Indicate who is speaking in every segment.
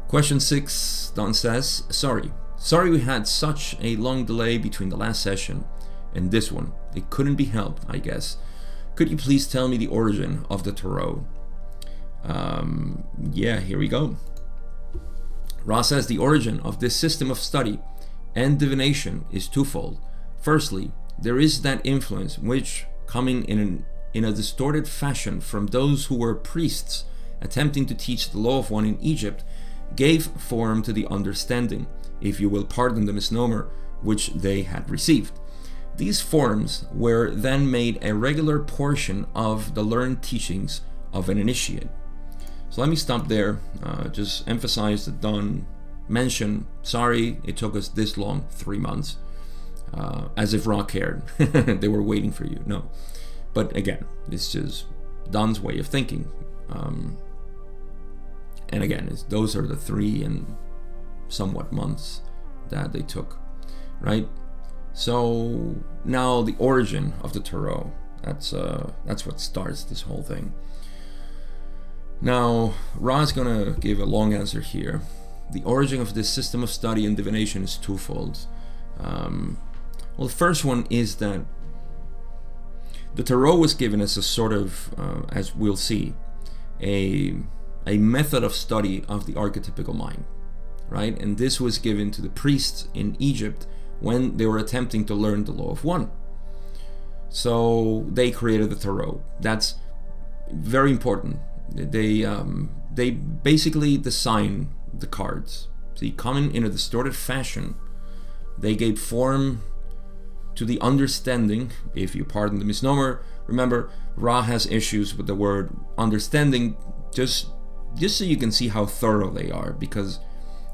Speaker 1: Question 6, Don says, Sorry we had such a long delay between the last session and this one. It couldn't be helped, I guess. Could you please tell me the origin of the tarot? Yeah, here we go. Ra says the origin of this system of study and divination is twofold. Firstly, there is that influence which, coming in a distorted fashion from those who were priests attempting to teach the law of one in Egypt, gave form to the understanding, if you will pardon the misnomer, which they had received. These forms were then made a regular portion of the learned teachings of an initiate. So let me stop there. Just emphasize that Don mentioned, sorry it took us this long, 3 months, as if Ra cared. They were waiting for you. No. But again, it's just Don's way of thinking. And again, those are the 3 and somewhat months that they took, right? So now the origin of the tarot, that's what starts this whole thing. Now, Ra is going to give a long answer here. The origin of this system of study and divination is twofold. Well, the first one is that the tarot was given as a sort of, as we'll see, a method of study of the archetypical mind, right? And this was given to the priests in Egypt when they were attempting to learn the law of one. So they created the tarot. That's very important. They basically design the cards. See, coming in a distorted fashion, they gave form to the understanding, if you pardon the misnomer. Remember, Ra has issues with the word understanding, just so you can see how thorough they are, because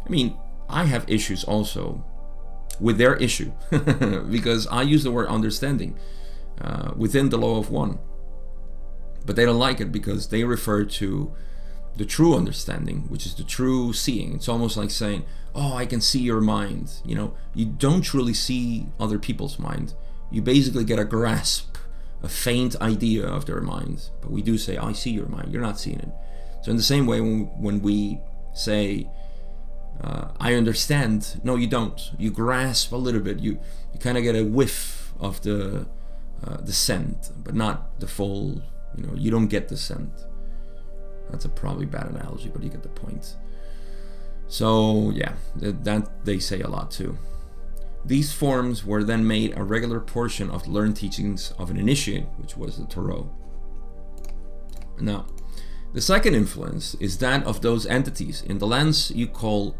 Speaker 1: I mean, I have issues also with their issue because I use the word understanding within the law of one, but they don't like it because they refer to the true understanding, which is the true seeing. It's almost like saying, oh, I can see your mind. You know, you don't truly see other people's mind. You basically get a grasp, a faint idea of their minds, but we do say, I see your mind. You're not seeing it. So in the same way, when we say, I understand, no, you don't. You grasp a little bit. You kind of get a whiff of the scent, but not the full, you don't get the scent. That's a probably bad analogy, but you get the point. So yeah, that they say a lot too. These forms were then made a regular portion of the learned teachings of an initiate, which was the tarot. Now, the second influence is that of those entities in the lands you call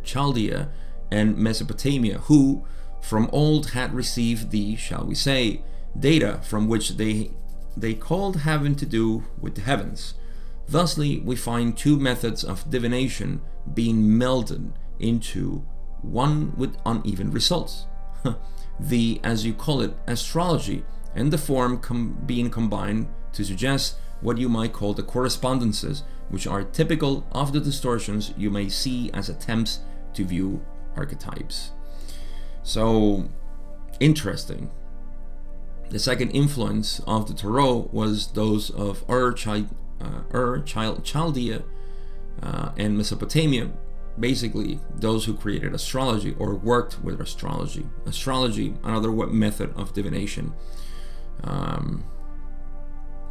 Speaker 1: Chaldea, and Mesopotamia, who from old had received the, shall we say, data from which they called having to do with the heavens. Thusly, we find 2 methods of divination being melded into one with uneven results. The, as you call it, astrology, and the form being combined to suggest what you might call the correspondences, which are typical of the distortions you may see as attempts to view archetypes. So, interesting. The second influence of the tarot was those of Chaldea and Mesopotamia, basically those who created astrology or worked with astrology. Astrology, another method of divination.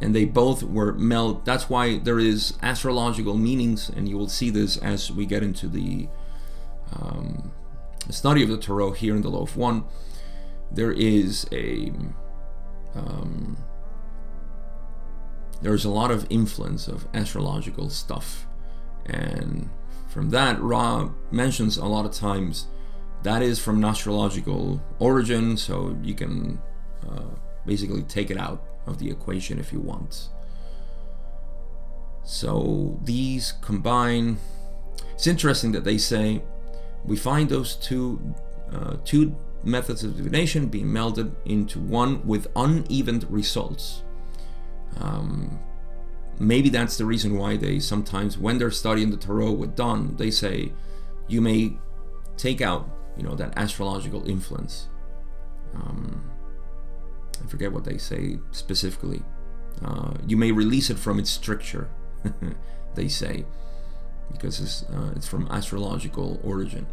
Speaker 1: And they both were melded. That's why there is astrological meanings, and you will see this as we get into the study of the tarot here in the Law of One. There is there's a lot of influence of astrological stuff, and from that, Ra mentions a lot of times that is from an astrological origin, so you can basically take it out of the equation if you want. So these combine. It's interesting that they say we find those two methods of divination being melded into one with uneven results. Maybe that's the reason why they sometimes, when they're studying the tarot with Don, they say you may take out, that astrological influence. I forget what they say specifically. You may release it from its stricture, they say. because it's from astrological origin.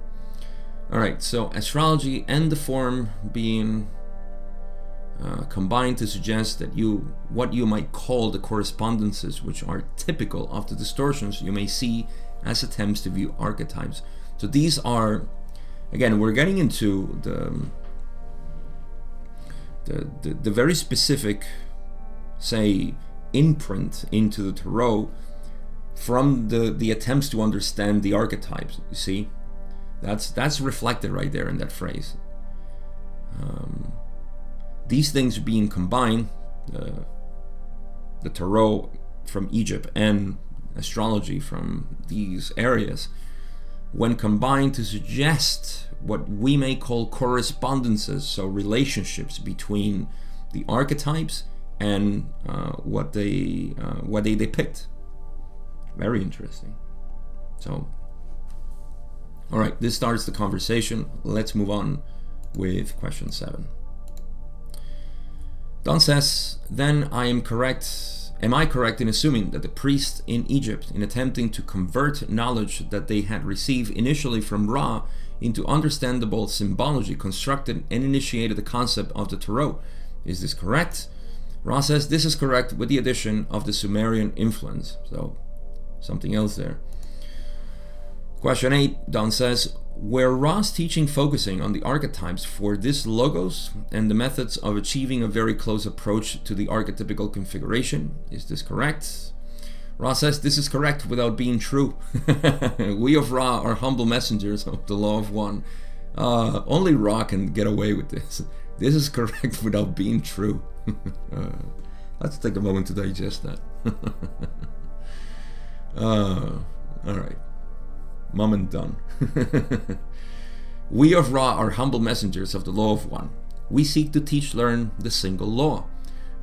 Speaker 1: All right, so astrology and the form being combined to suggest that what you might call the correspondences, which are typical of the distortions you may see as attempts to view archetypes. So these are, again, we're getting into the very specific, say, imprint into the tarot from the attempts to understand the archetypes. You see, that's reflected right there in that phrase. These things being combined, the tarot from Egypt and astrology from these areas, when combined to suggest what we may call correspondences, so relationships between the archetypes and what they depict. Very interesting. So, all right, this starts the conversation. Let's move on with question 7. Don says, then am I correct in assuming that the priests in Egypt, in attempting to convert knowledge that they had received initially from Ra into understandable symbology, constructed and initiated the concept of the tarot? Is this correct? Ra says this is correct with the addition of the Sumerian influence. So, something else there. Question 8, Don says, were Ra's teaching focusing on the archetypes for this logos and the methods of achieving a very close approach to the archetypical configuration? Is this correct? Ra says this is correct without being true. We of Ra are humble messengers of the law of one. Only Ra can get away with this. This is correct without being true. Let's take a moment to digest that. All right. Mom and done. We of Ra are humble messengers of the law of one. We seek to learn the single law.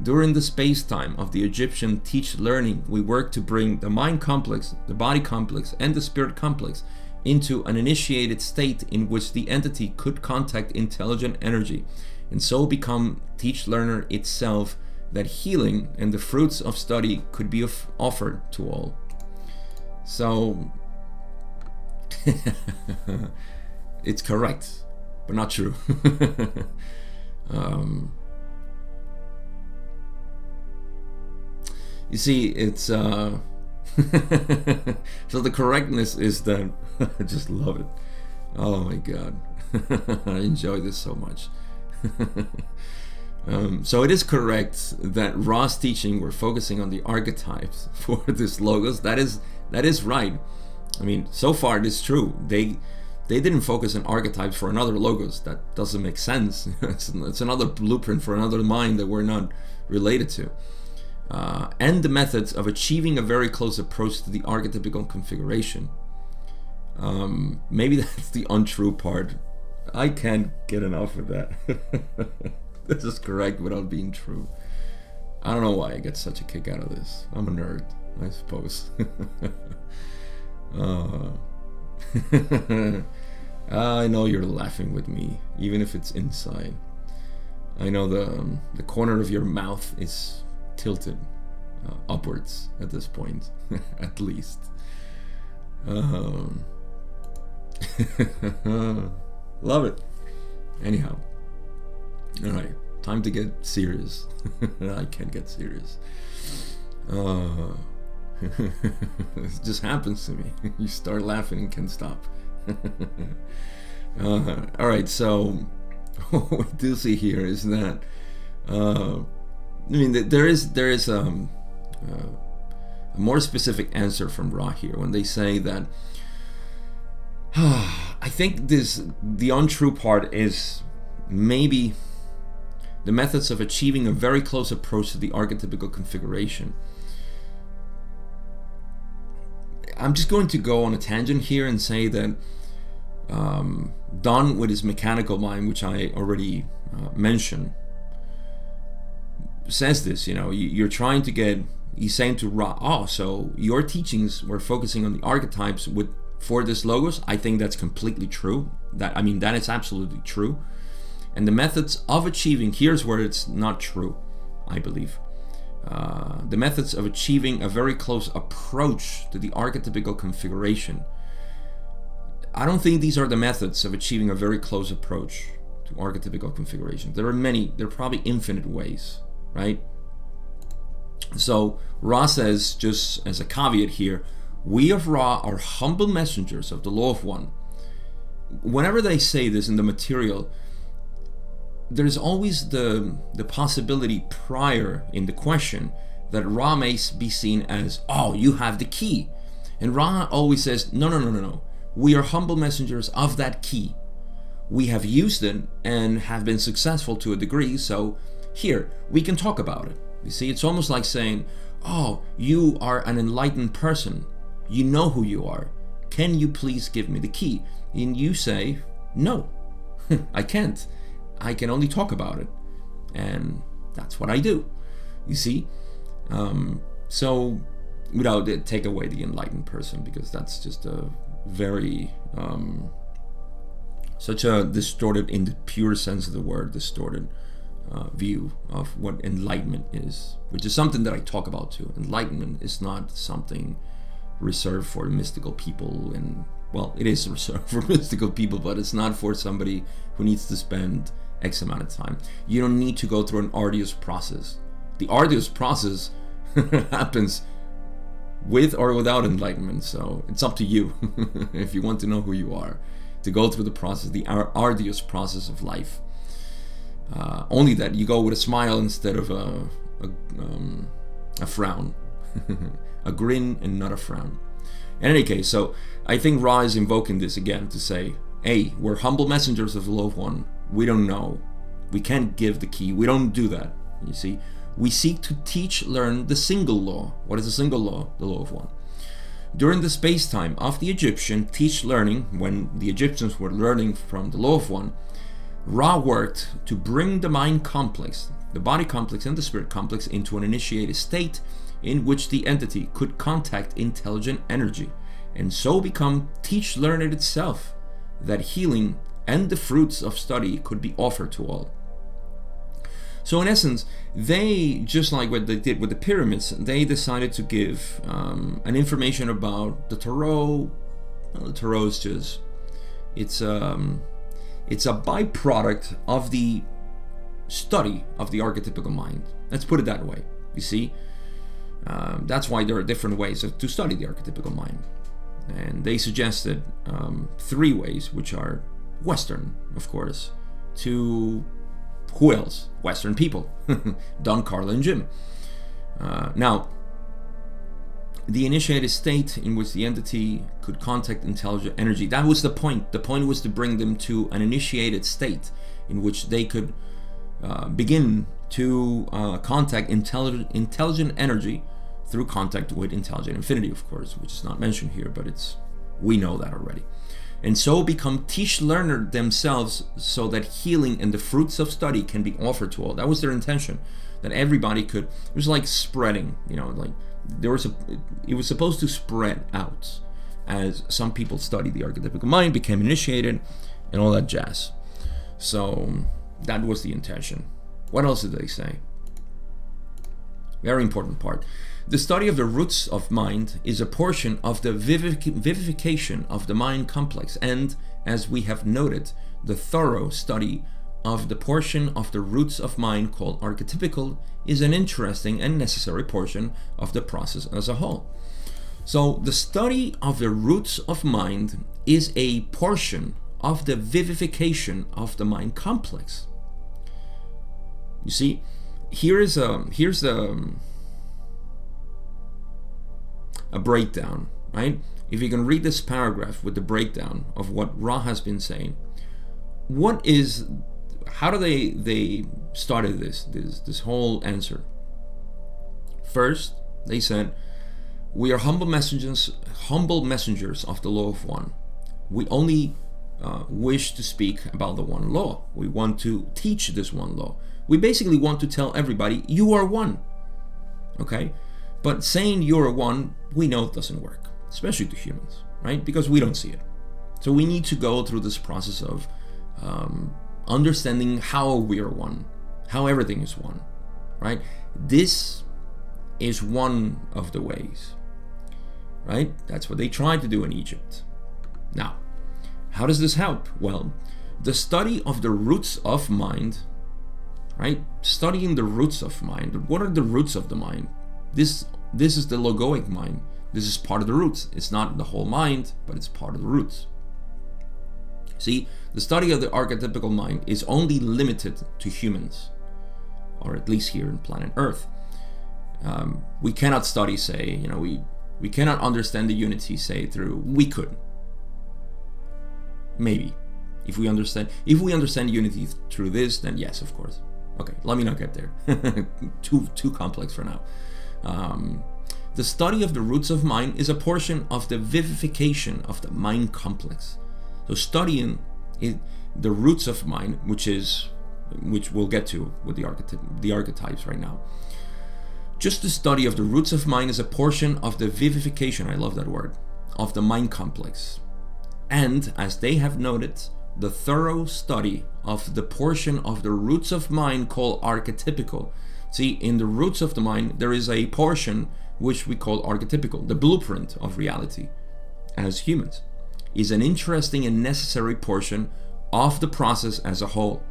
Speaker 1: During the space-time of the Egyptian learning, we work to bring the mind complex, the body complex, and the spirit complex into an initiated state in which the entity could contact intelligent energy, and so become learner itself, that healing and the fruits of study could be offered to all. So, it's correct, but not true. You see, it's so the correctness is that I just love it. Oh my god. I enjoy this so much. So it is correct that Ra's teaching were focusing on the archetypes for this logos. That is right. I mean, so far it is true. They didn't focus on archetypes for another logos. That doesn't make sense. It's another blueprint for another mind that we're not related to. And the methods of achieving a very close approach to the archetypical configuration. Maybe that's the untrue part. I can't get enough of that. This is correct without being true. I don't know why I get such a kick out of this. I'm a nerd, I suppose. I know you're laughing with me, even if it's inside. I know the corner of your mouth is tilted upwards at this point, at least. Love it. Anyhow, all right, time to get serious. I can't get serious. It just happens to me. You start laughing and can't stop. All right, so what we do see here is that I mean, there is a more specific answer from Ra here when they say that I think the untrue part is maybe the methods of achieving a very close approach to the archetypical configuration. I'm just going to go on a tangent here and say that Don, with his mechanical mind, which I already mentioned, says this, you're trying to get, he's saying to Ra, so your teachings were focusing on the archetypes for this logos. I think that's completely true. That is absolutely true. And the methods of achieving, here's where it's not true, I believe. the methods of achieving a very close approach to the archetypical configuration. I don't think these are the methods of achieving a very close approach to archetypical configuration. There are many, there are probably infinite ways, right? So Ra says, just as a caveat here, we of Ra are humble messengers of the law of one. Whenever they say this in the material, there's always the possibility prior in the question that Ra may be seen as, oh, you have the key. And Ra always says, no. We are humble messengers of that key. We have used it and have been successful to a degree, so here, we can talk about it. You see, it's almost like saying, oh, you are an enlightened person. You know who you are. Can you please give me the key? And you say, no, I can't. I can only talk about it. And that's what I do. You see? So, without it, take away the enlightened person, because that's just a very, such a distorted, in the pure sense of the word, distorted view of what enlightenment is, which is something that I talk about too. Enlightenment is not something reserved for mystical people, and well, it is reserved for mystical people, but it's not for somebody who needs to spend X amount of time. You don't need to go through an arduous process. The arduous process happens with or without enlightenment, so it's up to you if you want to know who you are, to go through the process, the arduous process of life. Only that you go with a smile instead of a frown. A grin and not a frown. In any case, so I think Ra is invoking this again to say, hey, we're humble messengers of the law of one. We don't know. We can't give the key. We don't do that. You see, we seek to learn the single law. What is the single law? The law of one. During the space-time of the Egyptian learning, when the Egyptians were learning from the law of one, Ra worked to bring the mind complex, the body complex and the spirit complex, into an initiated state in which the entity could contact intelligent energy and so become learned itself, that healing and the fruits of study could be offered to all. So in essence, they, just like what they did with the pyramids, they decided to give an information about the tarot. Well, the tarot is just, it's a byproduct of the study of the archetypical mind. Let's put it that way. You see, that's why there are different ways to study the archetypical mind. And they suggested 3 ways, which are Western, of course, to who else? Western people, Don, Carla, and Jim. Now, the initiated state in which the entity could contact intelligent energy, that was the point. The point was to bring them to an initiated state in which they could begin to contact intelligent energy through contact with intelligent infinity, of course, which is not mentioned here, but we know that already. And so become learner themselves, so that healing and the fruits of study can be offered to all. That was their intention, that everybody could. It was like spreading, like it was supposed to spread out as some people studied the archetypical mind, became initiated, and all that jazz. So that was the intention. What else did they say? Very important part. The study of the roots of mind is a portion of the vivification of the mind complex, and, as we have noted, the thorough study of the portion of the roots of mind called archetypical is an interesting and necessary portion of the process as a whole. So the study of the roots of mind is a portion of the vivification of the mind complex. You see, here's a breakdown, right? If you can read this paragraph with the breakdown of what Ra has been saying, how do they started this whole answer? First, they said, we are humble messengers of the law of one. We only wish to speak about the one law. We want to teach this one law. We basically want to tell everybody, you are one. Okay? But saying you're one, we know it doesn't work, especially to humans, right? Because we don't see it. So we need to go through this process of understanding how we are one, how everything is one, right? This is one of the ways, right? That's what they tried to do in Egypt. Now, how does this help? Well, the study of the roots of mind, right? Studying the roots of mind. What are the roots of the mind? This is the logoic mind. This is part of the roots. It's not the whole mind, but it's part of the roots. See, the study of the archetypical mind is only limited to humans, or at least here in planet Earth. We cannot study, say, we cannot understand the unity, say, through, we could. Maybe. If we understand unity through this, then yes, of course. Okay, let me not get there. too complex for now. The study of the roots of mind is a portion of the vivification of the mind complex. So studying the roots of mind, which we'll get to with the archetypes right now. Just the study of the roots of mind is a portion of the vivification, I love that word, of the mind complex. And as they have noted, the thorough study of the portion of the roots of mind called archetypical. See, in the roots of the mind, there is a portion which we call archetypical, the blueprint of reality as humans, is an interesting and necessary portion of the process as a whole.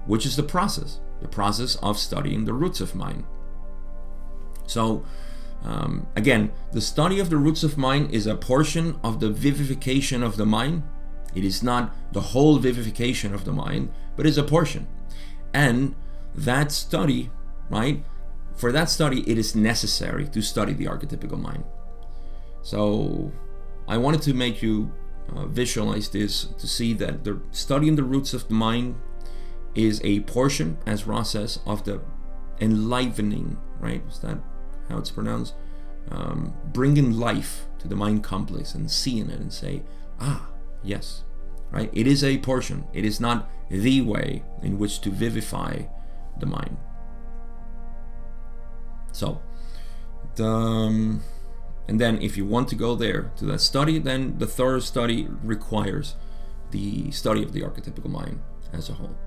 Speaker 1: Which is the process of studying the roots of mind. So, again, the study of the roots of mind is a portion of the vivification of the mind. It is not the whole vivification of the mind, but is a portion. And that study, right? For that study, it is necessary to study the archetypical mind. So, I wanted to make you visualize this, to see that the studying the roots of the mind is a portion, as Ross says, of the enlivening, right? Is that how it's pronounced? Bringing life to the mind complex and seeing it and say, yes, right? It is a portion. It is not the way in which to vivify the mind. So, and then if you want to go there to that study, then the thorough study requires the study of the archetypical mind as a whole.